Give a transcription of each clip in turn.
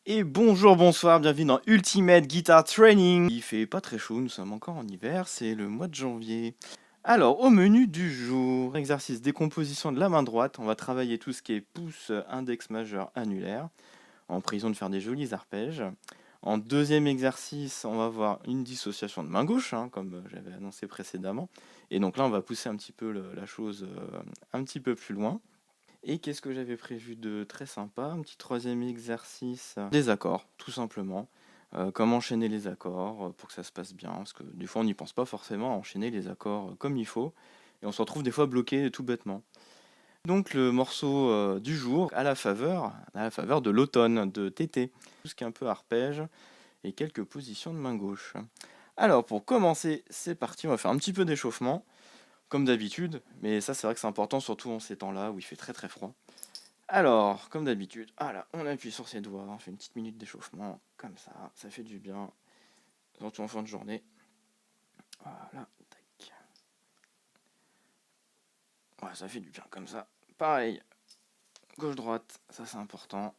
Et bonjour, bonsoir, bienvenue dans Ultimate Guitar Training. Il fait pas très chaud, nous sommes encore en hiver, c'est le mois de janvier. Alors, au menu du jour, exercice décomposition de la main droite, on va travailler tout ce qui est pouce, index majeur, annulaire, en prison de faire des jolis arpèges. En deuxième exercice, on va voir une dissociation de main gauche, comme j'avais annoncé précédemment. Et donc là, on va pousser un petit peu la chose un petit peu plus loin. Et qu'est-ce que j'avais prévu de très sympa? Un petit troisième exercice, des accords, tout simplement. Comment enchaîner les accords pour que ça se passe bien, parce que des fois on n'y pense pas forcément à enchaîner les accords comme il faut, et on se retrouve des fois bloqué tout bêtement. Donc le morceau du jour, à la faveur de l'automne, de Tété, tout ce qui est un peu arpège, et quelques positions de main gauche. Alors pour commencer, c'est parti, on va faire un petit peu d'échauffement comme d'habitude, mais ça c'est vrai que c'est important, surtout en ces temps-là où il fait très très froid. Alors, comme d'habitude, voilà, on appuie sur ses doigts, on fait une petite minute d'échauffement, comme ça fait du bien, surtout en fin de journée. Voilà, tac. Ouais, ça fait du bien comme ça. Pareil, gauche-droite, ça c'est important.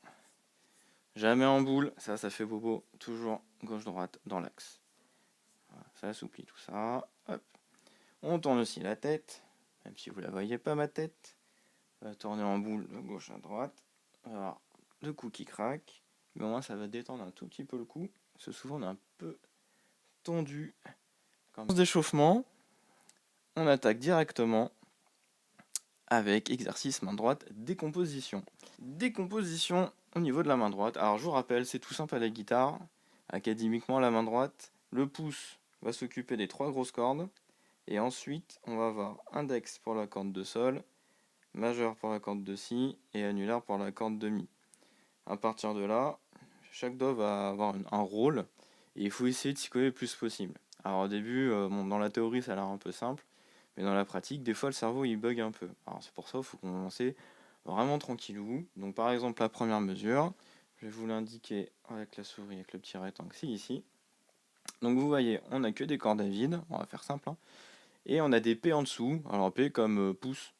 Jamais en boule, ça fait bobo, toujours gauche-droite dans l'axe. Voilà, ça assouplit tout ça. Hop. On tourne aussi la tête, même si vous la voyez pas ma tête. On va tourner en boule de gauche à droite. Alors, le cou qui craque, mais au moins ça va détendre un tout petit peu le cou, parce que souvent on est un peu tendu. Comme d'échauffement, on attaque directement avec exercice main droite, décomposition. Décomposition au niveau de la main droite. Alors je vous rappelle, c'est tout simple à la guitare. Académiquement, la main droite, le pouce va s'occuper des trois grosses cordes. Et ensuite, on va avoir index pour la corde de sol, majeur pour la corde de si et annulaire pour la corde de mi. À partir de là, chaque doigt va avoir un rôle et il faut essayer de s'y coller le plus possible. Alors au début, dans la théorie ça a l'air un peu simple, mais dans la pratique, des fois le cerveau il bug un peu. Alors c'est pour ça qu'il faut commencer vraiment tranquillou. Donc par exemple la première mesure, je vais vous l'indiquer avec la souris, avec le petit rectangle, c'est ici. Donc vous voyez, on n'a que des cordes à vide, on va faire simple, et on a des P en dessous, alors P comme pouce,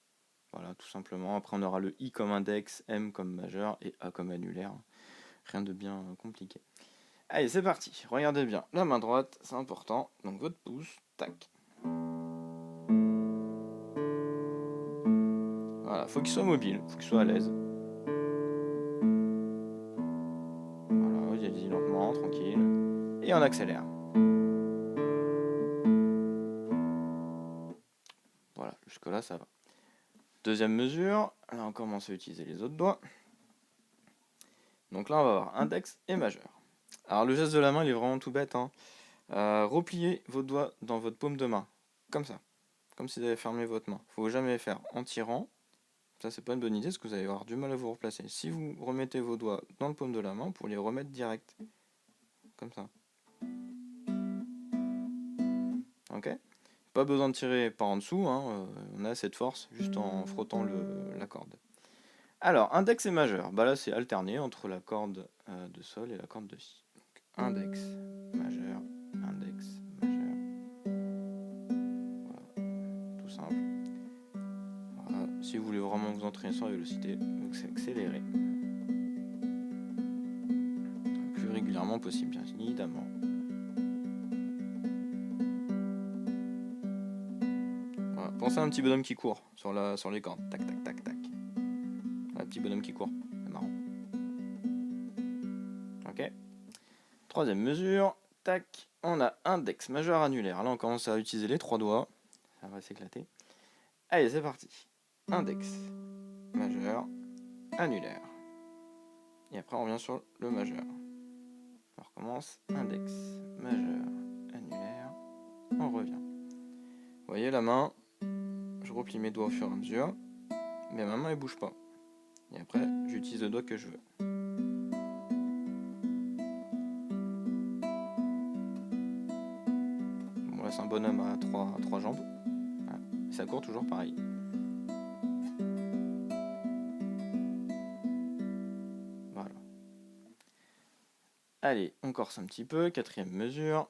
voilà tout simplement. Après on aura le I comme index, M comme majeur et A comme annulaire. Rien de bien compliqué. Allez, c'est parti. Regardez bien. La main droite, c'est important. Donc votre pouce, tac. Voilà, faut qu'il soit mobile, faut qu'il soit à l'aise. Voilà, allez-y lentement, tranquille. Et on accélère. Voilà, jusque-là, ça va. Deuxième mesure. Là, on commence à utiliser les autres doigts. Donc là, on va avoir index et majeur. Alors, le geste de la main, il est vraiment tout bête. Repliez vos doigts dans votre paume de main. Comme ça. Comme si vous avez fermé votre main. Faut jamais les faire en tirant. Ça, c'est pas une bonne idée parce que vous allez avoir du mal à vous replacer. Si vous remettez vos doigts dans le paume de la main, pour les remettre direct. Comme ça. Ok? Pas besoin de tirer par en dessous, on a assez de force juste en frottant la corde. Alors, index et majeur. Bah là, c'est alterné entre la corde de sol et la corde de si. Donc, index, majeur, index, majeur. Voilà, tout simple. Voilà. Si vous voulez vraiment vous entraîner sur la vélocité, donc c'est accéléré. Le plus régulièrement possible, bien évidemment. Voilà. Pensez à un petit bonhomme qui court sur les cordes. Tac, tac, tac, tac. Un petit bonhomme qui court. C'est marrant. Ok. Troisième mesure. Tac. On a index, majeur, annulaire. Là, on commence à utiliser les trois doigts. Ça va s'éclater. Allez, c'est parti. Index, majeur, annulaire. Et après, on revient sur le majeur. On recommence. Index, majeur, annulaire. On revient. Vous voyez la main, je replie mes doigts au fur et à mesure. Mais ma main, elle bouge pas. Et après, j'utilise le doigt que je veux. Bon, là, c'est un bonhomme à trois jambes. Voilà. Et ça court toujours pareil. Voilà. Allez, on corse un petit peu. Quatrième mesure.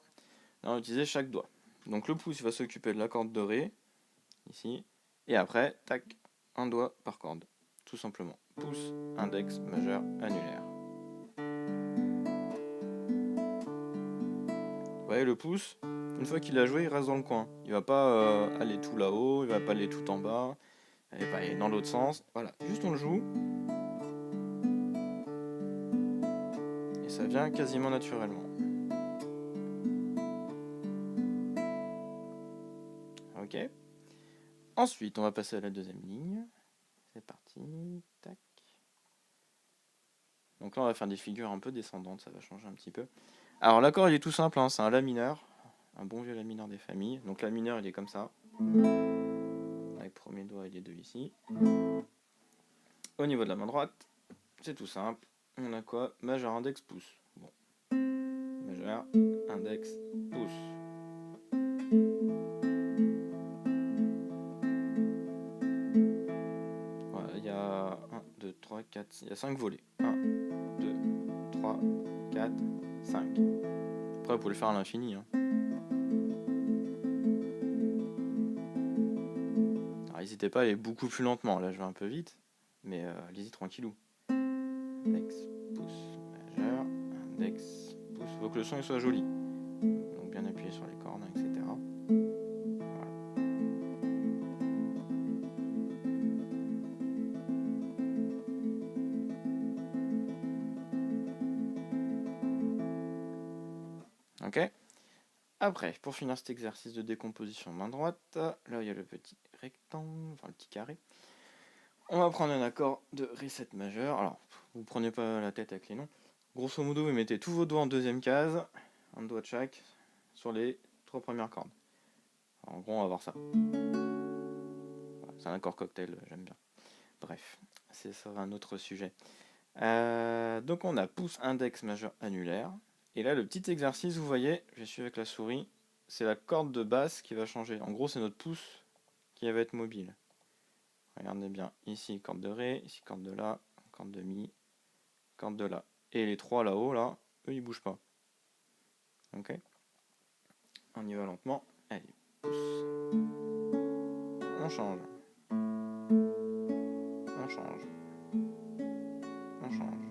Là, on va utiliser chaque doigt. Donc le pouce va s'occuper de la corde de Ré, ici. Et après, tac, un doigt par corde. Tout simplement. Pouce, index, majeur, annulaire. le pouce, une fois qu'il a joué, il reste dans le coin. Il va pas aller tout là-haut, il va pas aller tout en bas, il va pas aller dans l'autre sens. Voilà, juste on le joue. Et ça vient quasiment naturellement. Ok. Ensuite, on va passer à la deuxième ligne. C'est parti. Tac. Donc là, on va faire des figures un peu descendantes, ça va changer un petit peu. Alors l'accord, il est tout simple, hein, c'est un La mineur. Un bon vieux La mineur des familles. Donc La mineur, il est comme ça. Avec le premier doigt et les deux ici. Au niveau de la main droite, c'est tout simple. On a quoi? Majeur, index, pouce. Bon. Majeur, index, pouce. Voilà, il y a 1, 2, 3, 4, il y a 5 volets. 1, 2, 3, 4, 5. Après, vous pouvez le faire à l'infini. Hein. Alors, n'hésitez pas à aller beaucoup plus lentement. Là, je vais un peu vite. Mais allez-y tranquillou. Index, pouce, majeur, index, pouce. Faut que le son il soit joli. Donc bien appuyer sur les cordes, etc. Voilà. Ok. Après, pour finir cet exercice de décomposition main droite, là il y a le petit rectangle, enfin le petit carré. On va prendre un accord de Ré 7 majeur. Alors, vous prenez pas la tête avec les noms. Grosso modo, vous mettez tous vos doigts en deuxième case, un doigt de chaque, sur les 3 premières cordes. Alors, en gros, on va voir ça. Voilà, c'est un accord cocktail, j'aime bien. Bref, c'est ça un autre sujet. Donc on a pouce, index, majeur, annulaire. Et là, le petit exercice, vous voyez, je suis avec la souris, c'est la corde de basse qui va changer. En gros, c'est notre pouce qui va être mobile. Regardez bien, ici, corde de Ré, ici, corde de La, corde de Mi, corde de La. Et les trois là-haut, là, eux, ils bougent pas. Ok. On y va lentement. Allez, pouce. On change. On change. On change.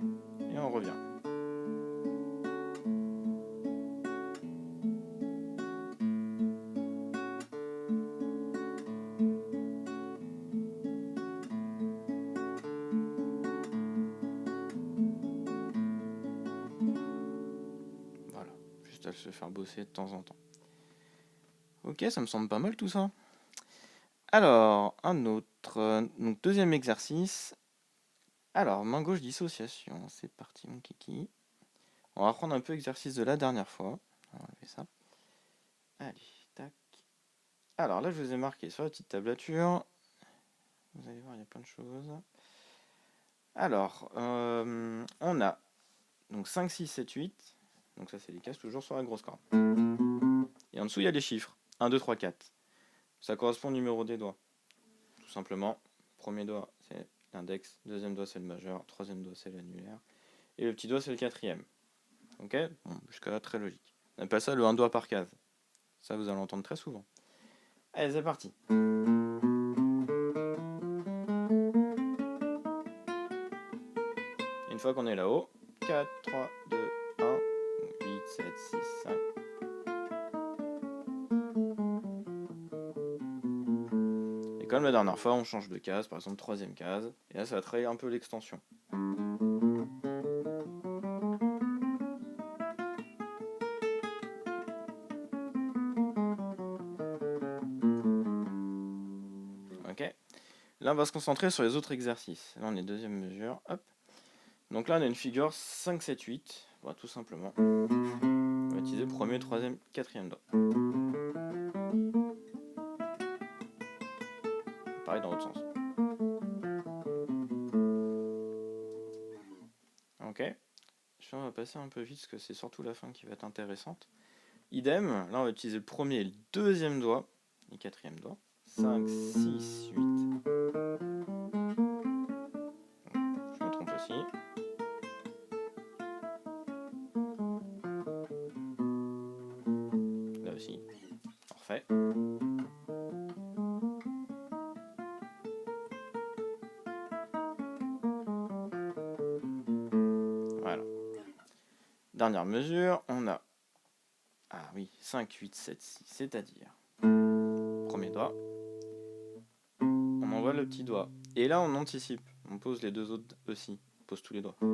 Et on revient. Voilà. Juste à se faire bosser de temps en temps. Ok, ça me semble pas mal tout ça. Alors, un autre. Donc, deuxième exercice. Alors, main gauche dissociation. C'est parti, mon kiki. On va reprendre un peu l'exercice de la dernière fois. On va enlever ça. Allez, tac. Alors là, je vous ai marqué sur la petite tablature. Vous allez voir, il y a plein de choses. Alors, on a donc 5, 6, 7, 8. Donc ça, c'est les cases toujours sur la grosse corde. Et en dessous, il y a les chiffres. 1, 2, 3, 4. Ça correspond au numéro des doigts. Tout simplement, premier doigt, c'est l'index. Deuxième doigt, c'est le majeur. Troisième doigt, c'est l'annulaire. Et le petit doigt, c'est le quatrième. Ok. Bon, jusqu'à là, très logique. On appelle ça le 1 doigt par case. Ça, vous allez l'entendre très souvent. Allez, c'est parti. Une fois qu'on est là-haut, 4, 3, 2, 1, 8, 7, 6, 5. Et comme la dernière fois, on change de case, par exemple troisième case, et là ça va travailler un peu l'extension. Ok. Là on va se concentrer sur les autres exercices. Là on est deuxième mesure, hop. Donc là on a une figure 5, 7, 8, bon, tout simplement. On va utiliser premier, troisième, quatrième doigt. Pareil dans l'autre sens. Ok. On va passer un peu vite parce que c'est surtout la fin qui va être intéressante. Idem, là on va utiliser le premier et le deuxième doigt, et quatrième doigt. 5, 6, 8. Je me trompe aussi. Là aussi. Parfait. Voilà. Dernière mesure, on a Ah oui, 5, 8, 7, 6, c'est-à-dire premier doigt, on envoie le petit doigt. Et là, on anticipe. On pose les deux autres aussi. On pose tous les doigts. Et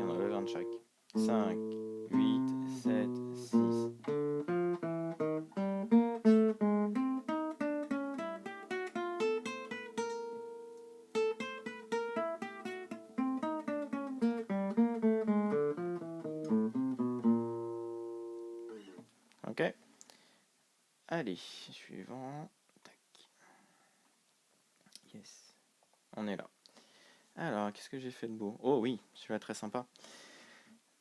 on enlève un de chaque. 5, 8, 7, 6. Ok. Allez, suivant. Tac. Yes. On est là. Alors, qu'est-ce que j'ai fait de beau? Oh oui, celui-là très sympa.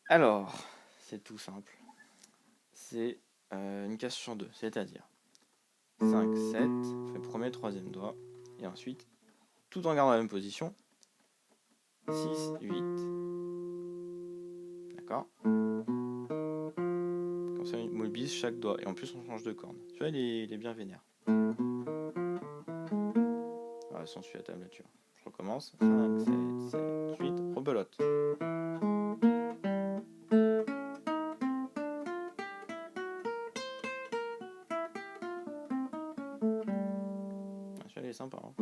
Alors, c'est tout simple. C'est une case sur deux, c'est-à-dire 5, 7, on fait premier, troisième doigt, et ensuite, tout en gardant la même position, 6, 8. D'accord? Comme ça, on mobilise chaque doigt, et en plus, on change de corde. Tu vois, il est bien vénère. Voilà, sans suivre la tablature. Je recommence. 5, 7, 7, 8, rebelote. Celui-là, il est sympa. Hein.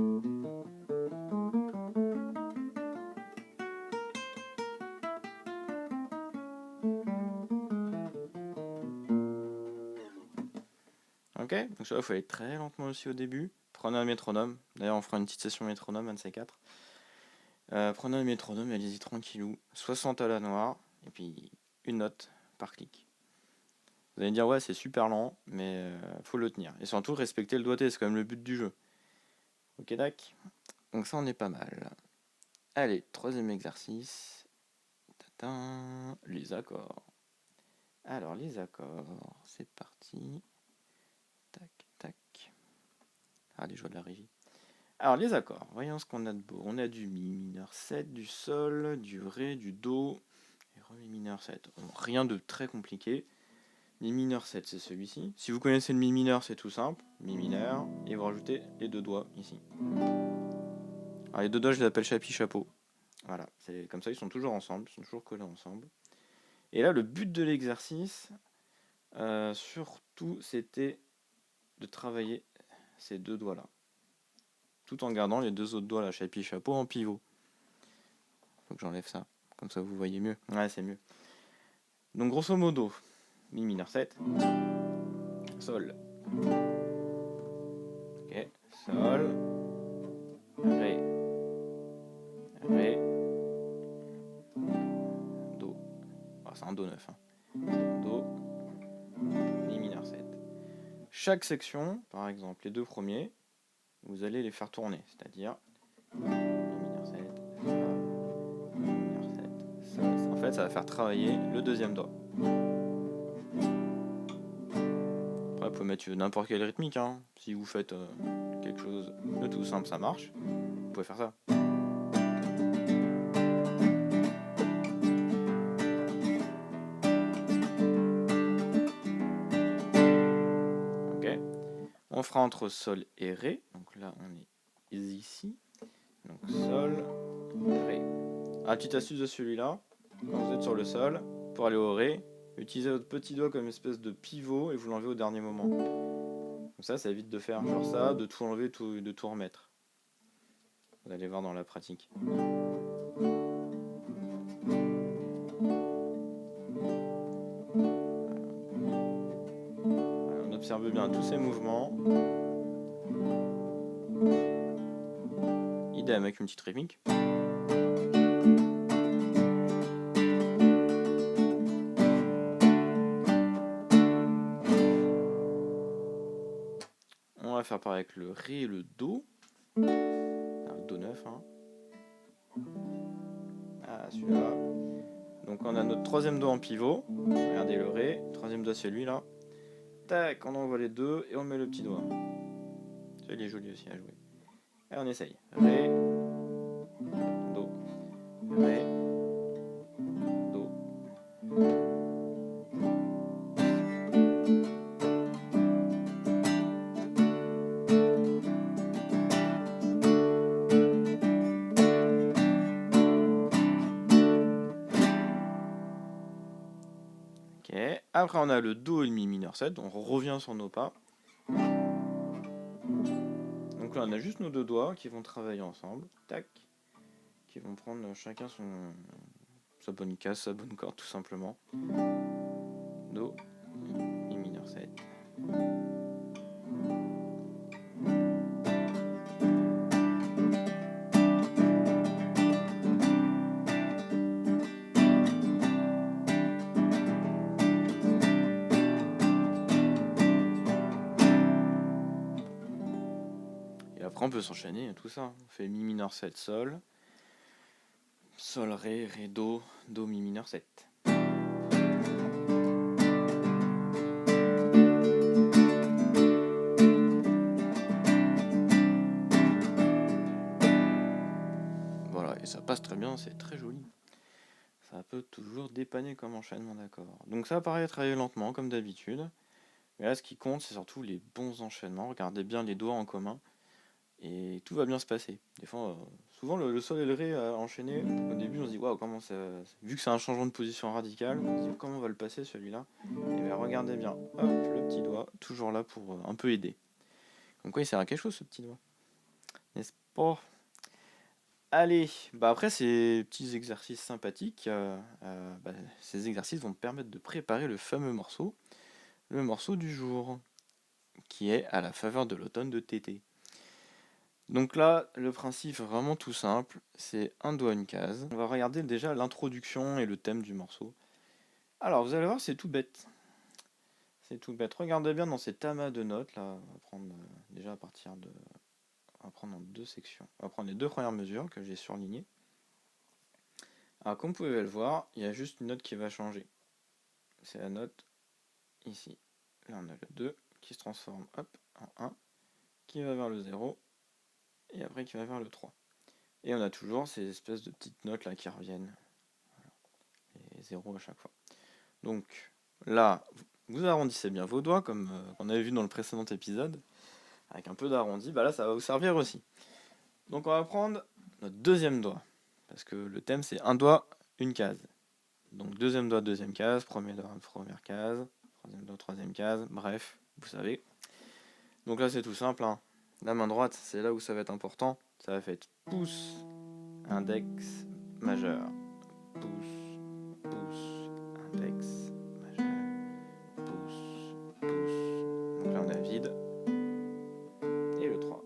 Ok, donc ça, il faut aller très lentement aussi au début. Prenez un métronome. D'ailleurs, on fera une petite session métronome, un de ces quatre. Prenez un métronome et allez-y tranquillou. 60 à la noire, et puis une note par clic. Vous allez me dire, ouais, c'est super lent, mais faut le tenir. Et surtout, respecter le doigté, c'est quand même le but du jeu. Ok, tac. Donc ça, on est pas mal. Allez, troisième exercice. Tatin, les accords. Alors, les accords, c'est parti. Tac, tac. Ah, les joies de la régie. Alors, les accords, voyons ce qu'on a de beau. On a du mi mineur 7, du sol, du ré, du do, et re mi mineur 7. Bon, rien de très compliqué. Mi mineur 7, c'est celui-ci. Si vous connaissez le mi mineur, c'est tout simple. Mi mineur, et vous rajoutez les deux doigts ici. Alors, les deux doigts, je les appelle chapi-chapeau. Voilà, c'est comme ça, ils sont toujours ensemble, ils sont toujours collés ensemble. Et là, le but de l'exercice, surtout, c'était de travailler ces deux doigts-là. Tout en gardant les deux autres doigts, là, chapi-chapeau, en pivot. Faut que j'enlève ça, comme ça vous voyez mieux. Ouais, c'est mieux. Donc, grosso modo, mi mineur 7, sol. Ok, sol, ré, ré, do. Ah, c'est un do 9. Hein. Do, mi mineur 7. Chaque section, par exemple les deux premiers, vous allez les faire tourner, c'est-à-dire mi mineur 7, fa, mi mineur 7, ça. En fait, ça va faire travailler le deuxième doigt. Après, vous pouvez mettre n'importe quelle rythmique. Hein. Si vous faites quelque chose de tout simple, ça marche. Vous pouvez faire ça. Ok. On fera entre sol et ré. Donc là, on est ici. Donc sol, ré. Ah, petite astuce de celui-là. Quand vous êtes sur le sol, pour aller au ré, utilisez votre petit doigt comme espèce de pivot et vous l'enlevez au dernier moment. Comme ça évite de faire genre ça, de tout enlever, de tout remettre. Vous allez voir dans la pratique. Voilà, on observe bien tous ces mouvements. Idem avec une petite rythmique. On va faire pareil avec le ré et le do. Le do 9. Hein. Ah, celui-là. Donc on a notre troisième doigt en pivot. Regardez le ré. Troisième doigt, c'est celui-là. Tac, on envoie les deux et on met le petit doigt. Ça, il est joli aussi à jouer. Allez, on essaye. Ré, do, ré, do. Ok. Après, on a le Do et le Mi mineur 7. On revient sur nos pas. Donc là, on a juste nos deux doigts qui vont travailler ensemble. Tac. Qui vont prendre chacun sa bonne case, sa bonne corde, tout simplement. Do, Mi mineur 7. Et après, on peut s'enchaîner, tout ça. On fait Mi mineur 7, Sol. Sol, Ré, Ré, Do, Do, Mi mineur 7. Voilà, et ça passe très bien, c'est très joli. Ça peut toujours dépanner comme enchaînement d'accords. Donc ça paraît travailler lentement, comme d'habitude. Mais là, ce qui compte, c'est surtout les bons enchaînements. Regardez bien les doigts en commun. Et tout va bien se passer. Des fois, souvent, le sol et le ré enchaîné, au début, on se dit, waouh, comment ça. Vu que c'est un changement de position radical, on se dit, comment on va le passer celui-là. Et bien, regardez bien. Hop, le petit doigt, toujours là pour un peu aider. Donc, quoi, il sert à quelque chose, ce petit doigt. N'est-ce pas? Allez, bah après ces petits exercices sympathiques, ces exercices vont te permettre de préparer le fameux morceau, le morceau du jour, qui est à la faveur de l'automne de Tété. Donc là, le principe est vraiment tout simple, c'est un doigt, une case. On va regarder déjà l'introduction et le thème du morceau. Alors vous allez voir, c'est tout bête. C'est tout bête. Regardez bien dans cet amas de notes là, on va prendre déjà à partir de. On va prendre en deux sections. On va prendre les deux premières mesures que j'ai surlignées. Alors comme vous pouvez le voir, il y a juste une note qui va changer. C'est la note ici. Là on a le 2 qui se transforme en 1, qui va vers le 0, et après qui va vers le 3. Et on a toujours ces espèces de petites notes là qui reviennent. Voilà. Les 0 à chaque fois. Donc là, vous arrondissez bien vos doigts, comme on avait vu dans le précédent épisode. Avec un peu d'arrondi, bah là ça va vous servir aussi. Donc on va prendre notre deuxième doigt. Parce que le thème c'est un doigt, une case. Donc deuxième doigt, deuxième case, premier doigt, première case, troisième doigt, troisième case, bref, vous savez. Donc là c'est tout simple, hein. La main droite, c'est là où ça va être important. Ça va faire pouce, index, majeur. Pouce, pouce, index, majeur. Pouce, pouce. Donc là on a vide. Et le 3.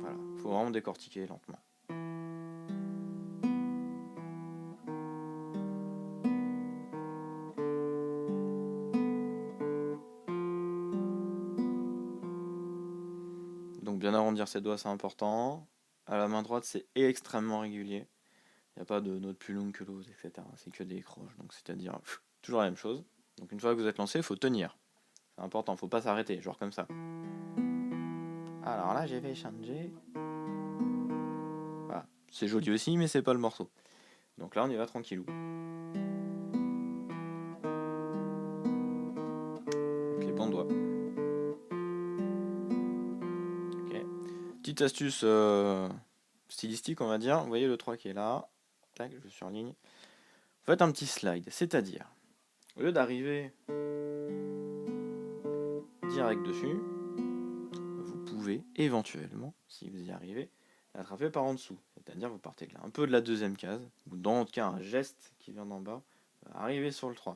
Voilà, faut vraiment décortiquer lentement. Donc bien arrondir ses doigts, c'est important. À la main droite, c'est extrêmement régulier. Il n'y a pas de note plus longue que l'autre, etc. C'est que des croches. Donc c'est-à-dire toujours la même chose. Donc une fois que vous êtes lancé, il faut tenir. C'est important, il ne faut pas s'arrêter, genre comme ça. Alors là, je vais changer. Voilà. C'est joli aussi, mais c'est pas le morceau. Donc là, on y va tranquillou. Avec les bons doigts. Ok. Petite astuce stylistique, on va dire. Vous voyez le 3 qui est là. Tac, je surligne. Vous faites un petit slide, c'est-à-dire, au lieu d'arriver direct dessus, vous pouvez éventuellement, si vous y arrivez, l'attraper par en dessous. C'est-à-dire vous partez là, un peu de la deuxième case, ou dans le cas un geste qui vient d'en bas, arriver sur le 3.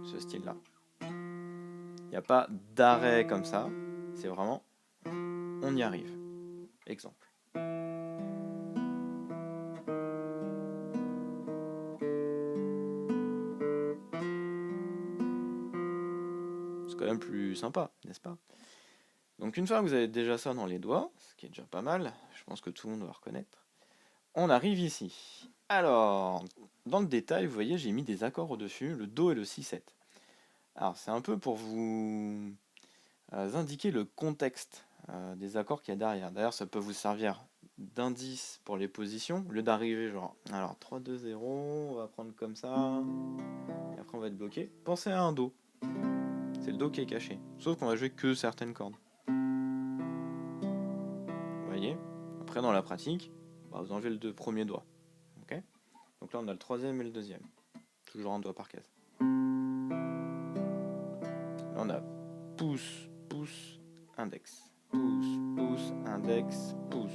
Ce style-là. Il n'y a pas d'arrêt comme ça, c'est vraiment on y arrive. Exemple. C'est quand même plus sympa, n'est-ce pas? Donc une fois que vous avez déjà ça dans les doigts, ce qui est déjà pas mal, je pense que tout le monde va reconnaître, on arrive ici. Alors, dans le détail, vous voyez, j'ai mis des accords au-dessus, le Do et le Si7. Alors, c'est un peu pour vous indiquer le contexte des accords qu'il y a derrière. D'ailleurs, ça peut vous servir d'indice pour les positions, au lieu d'arriver genre, alors 3, 2, 0, on va prendre comme ça, et après on va être bloqué. Pensez à un Do. C'est le Do qui est caché, sauf qu'on va jouer que certaines cordes. Vous voyez? Après, dans la pratique, vous enlevez le premier doigt. Okay, Donc là on a le troisième et le deuxième. Toujours un doigt par case. Là on a pouce, pouce, index. Pouce, pouce, index, pouce.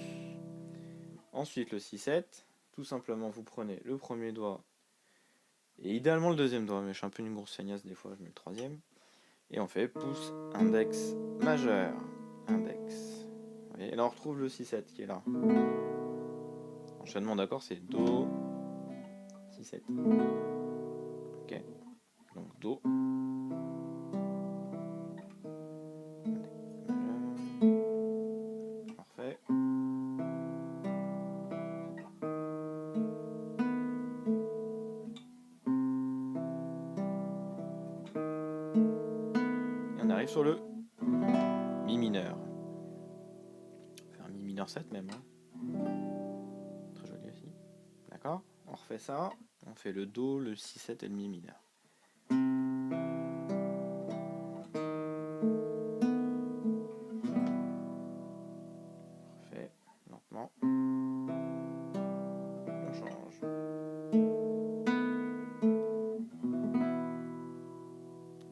Ensuite le 6-7, tout simplement vous prenez le premier doigt et idéalement le deuxième doigt, mais je suis un peu une grosse feignasse des fois, je mets le troisième. Et on fait pouce, index, majeur, index. Vous voyez, et là on retrouve le 6-7 qui est là. Enchaînement d'accord, c'est Do, 6-7. Ok, donc Do. Parfait. Et on arrive sur le Mi mineur. On va faire un Mi mineur 7 même. Très joli aussi. D'accord. On refait ça. On fait le Do, le 6-7 et le Mi mineur. On refait lentement. On change.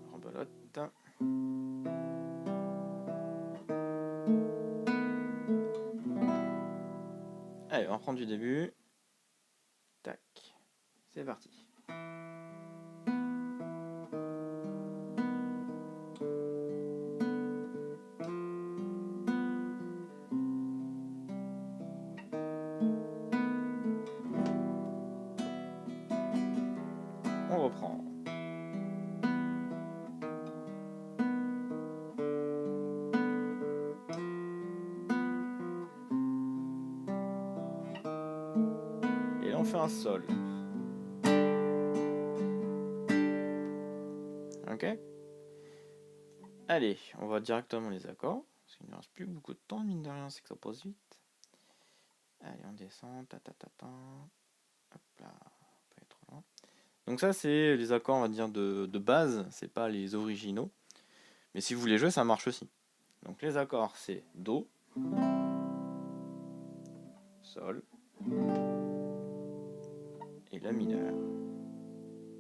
On rebelote. Allez, on reprend du début. Tac. C'est parti. On reprend. Et là, on fait un Sol. Ok. Allez, on va directement les accords. Parce qu'il ne reste plus beaucoup de temps, mine de rien, c'est que ça passe vite. Allez, on descend. Ta ta ta ta. Hop là. Pas être trop loin. Donc ça, c'est les accords, on va dire, de base. C'est pas les originaux. Mais si vous voulez jouer, ça marche aussi. Donc les accords, c'est Do, Sol et La mineur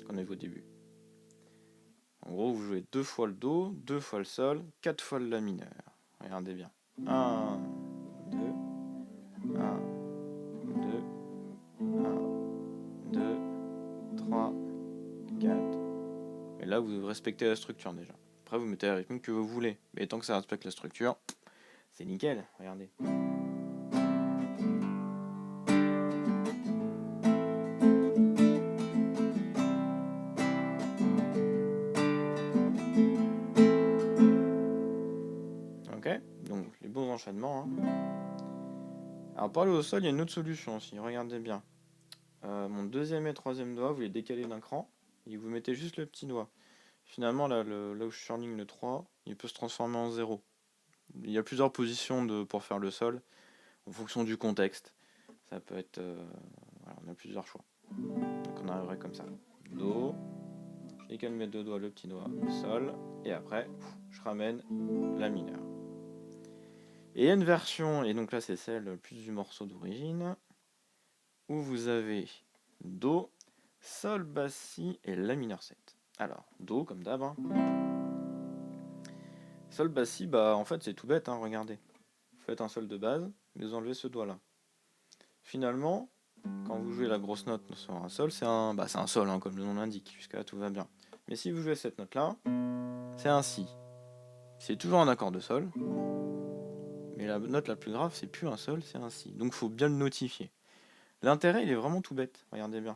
qu'on a vu au début. En gros, vous jouez 2 fois le Do, 2 fois le Sol, 4 fois le La mineur. Regardez bien. 1, 2, 1, 2, 1, 2, 3, 4. Et là, vous respectez la structure déjà. Après, vous mettez la rythmique que vous voulez. Mais tant que ça respecte la structure, c'est nickel. Regardez. Ok, donc les bons enchaînements. Alors pour aller au sol, il y a une autre solution aussi, regardez bien. Mon deuxième et troisième doigt, vous les décalez d'un cran, et vous mettez juste le petit doigt. Finalement, là où je suis en ligne le 3, il peut se transformer en 0. Il y a plusieurs positions pour faire le sol, en fonction du contexte. Ça peut être... voilà, on a plusieurs choix. Donc on arriverait comme ça. Do, je décale mes deux doigts, le petit doigt, sol, et après, je ramène la mineure. Et il y a une version, et donc là c'est celle plus du morceau d'origine, où vous avez Do, Sol, Basse, Si et La mineur 7. Alors, Do comme d'hab. Sol, Basse, Si, bah en fait c'est tout bête, regardez. Vous faites un Sol de base, mais vous enlevez ce doigt-là. Finalement, quand vous jouez la grosse note sur un Sol, c'est un Sol, comme le nom l'indique, jusqu'à là tout va bien. Mais si vous jouez cette note-là, c'est un Si. C'est toujours un accord de Sol, mais la note la plus grave, c'est plus un Sol, c'est un Si. Donc il faut bien le notifier. L'intérêt, il est vraiment tout bête, regardez bien.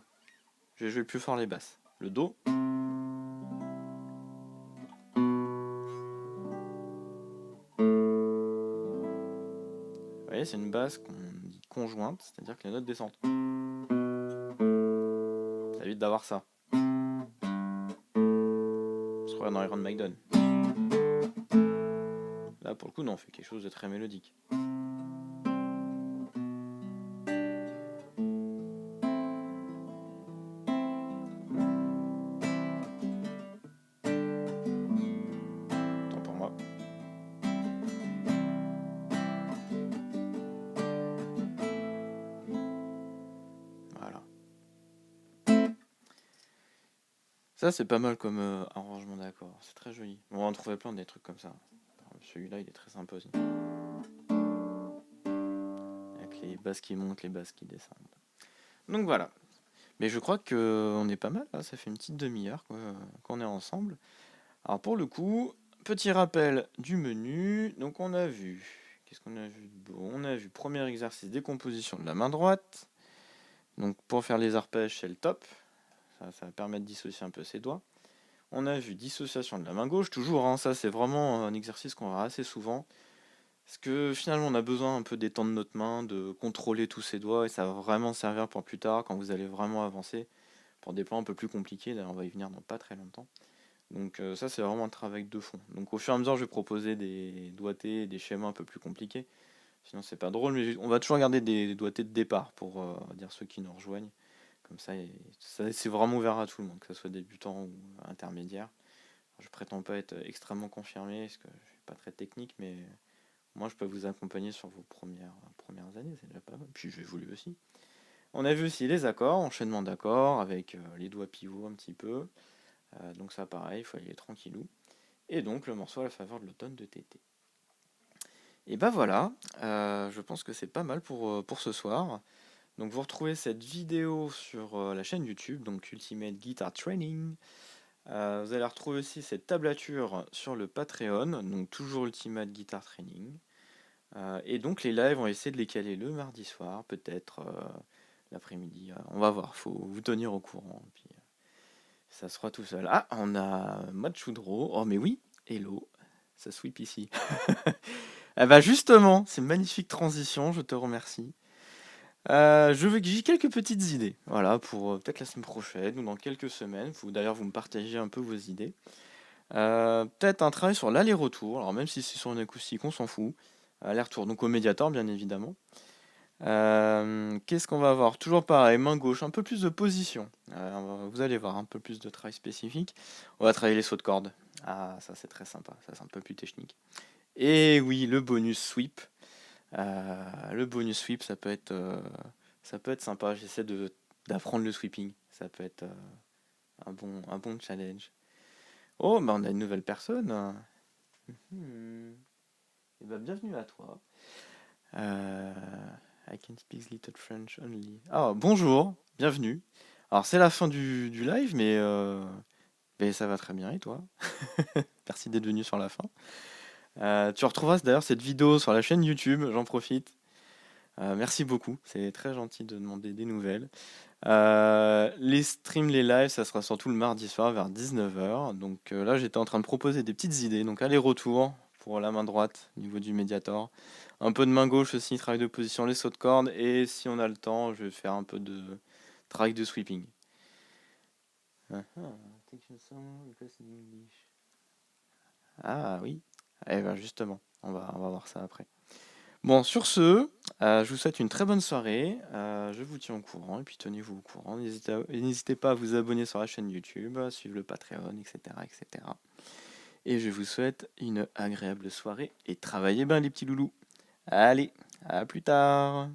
Je vais jouer plus fort les basses. Le Do. Vous voyez, c'est une basse qu'on dit conjointe, c'est-à-dire que les notes descendent. Ça évite d'avoir ça. On se regarde dans Iron Maiden. Là, pour le coup, non, on fait quelque chose de très mélodique. Tant pour moi. Voilà. Ça, c'est pas mal comme arrangement d'accords. C'est très joli. On va en trouver plein des trucs comme ça. Celui-là, il est très sympa aussi. Avec les basses qui montent, les basses qui descendent. Donc voilà. Mais je crois que on est pas mal, là. Ça fait une petite demi-heure qu'on est ensemble. Alors pour le coup, petit rappel du menu. Donc on a vu... Qu'est-ce qu'on a vu de beau? On a vu premier exercice, décomposition de la main droite. Donc pour faire les arpèges, c'est le top. Ça va permettre de dissocier un peu ses doigts. On a vu dissociation de la main gauche, toujours, hein, ça c'est vraiment un exercice qu'on verra assez souvent. Parce que finalement on a besoin un peu d'étendre notre main, de contrôler tous ses doigts, et ça va vraiment servir pour plus tard, quand vous allez vraiment avancer, pour des plans un peu plus compliqués, d'ailleurs on va y venir dans pas très longtemps. Donc ça c'est vraiment un travail de fond. Donc au fur et à mesure je vais proposer des doigtés, des schémas un peu plus compliqués. Sinon c'est pas drôle, mais on va toujours garder des doigtés de départ pour dire ceux qui nous rejoignent. Comme ça, c'est vraiment ouvert à tout le monde, que ce soit débutant ou intermédiaire. Je prétends pas être extrêmement confirmé, parce que je suis pas très technique, mais moi je peux vous accompagner sur vos premières années, c'est déjà pas mal. Puis je vais évoluer aussi. On a vu aussi les accords, enchaînement d'accords, avec les doigts pivots un petit peu. Donc ça pareil, il faut aller tranquillou. Et donc le morceau à la faveur de l'automne de Tété. Et bah voilà, je pense que c'est pas mal pour ce soir. Donc vous retrouvez cette vidéo sur la chaîne YouTube, donc Ultimate Guitar Training. Vous allez retrouver aussi cette tablature sur le Patreon, donc toujours Ultimate Guitar Training. Et donc les lives, on va essayer de les caler le mardi soir, peut-être l'après-midi. On va voir, faut vous tenir au courant. Puis ça sera tout seul. Ah, on a Machoudro. Oh mais oui, hello, ça sweep ici. Ah bah justement, c'est une magnifique transition, je te remercie. J'ai quelques petites idées, voilà, pour peut-être la semaine prochaine ou dans quelques semaines. D'ailleurs, vous me partagez un peu vos idées. Peut-être un travail sur l'aller-retour, alors même si c'est sur une acoustique, on s'en fout. Aller-retour, donc au Mediator, bien évidemment. Qu'est-ce qu'on va avoir? Toujours pareil, main gauche, un peu plus de position. Vous allez voir, un peu plus de travail spécifique. On va travailler les sauts de corde. Ah, ça c'est très sympa, ça c'est un peu plus technique. Et oui, le bonus sweep. Ça peut être sympa. J'essaie d'apprendre le sweeping. Ça peut être un bon challenge. Oh, bah on a une nouvelle personne. Et bah bienvenue à toi. I can speak little French only. Ah, bonjour, bienvenue. Alors c'est la fin du live, mais ça va très bien et toi? Merci d'être venu sur la fin. Tu retrouveras d'ailleurs cette vidéo sur la chaîne YouTube, j'en profite. Merci beaucoup, c'est très gentil de demander des nouvelles. Les streams, les lives, ça sera surtout le mardi soir vers 19h. Donc là, j'étais en train de proposer des petites idées. Donc aller-retour pour la main droite au niveau du médiator. Un peu de main gauche aussi, travail de position, les sauts de corde. Et si on a le temps, je vais faire un peu de travail de sweeping. Ah oui, eh ben justement, on va voir ça après. Bon, sur ce, je vous souhaite une très bonne soirée. Je vous tiens au courant et puis tenez-vous au courant. N'hésitez pas à vous abonner sur la chaîne YouTube, à suivre le Patreon, etc., etc. Et je vous souhaite une agréable soirée et travaillez bien les petits loulous. Allez, à plus tard.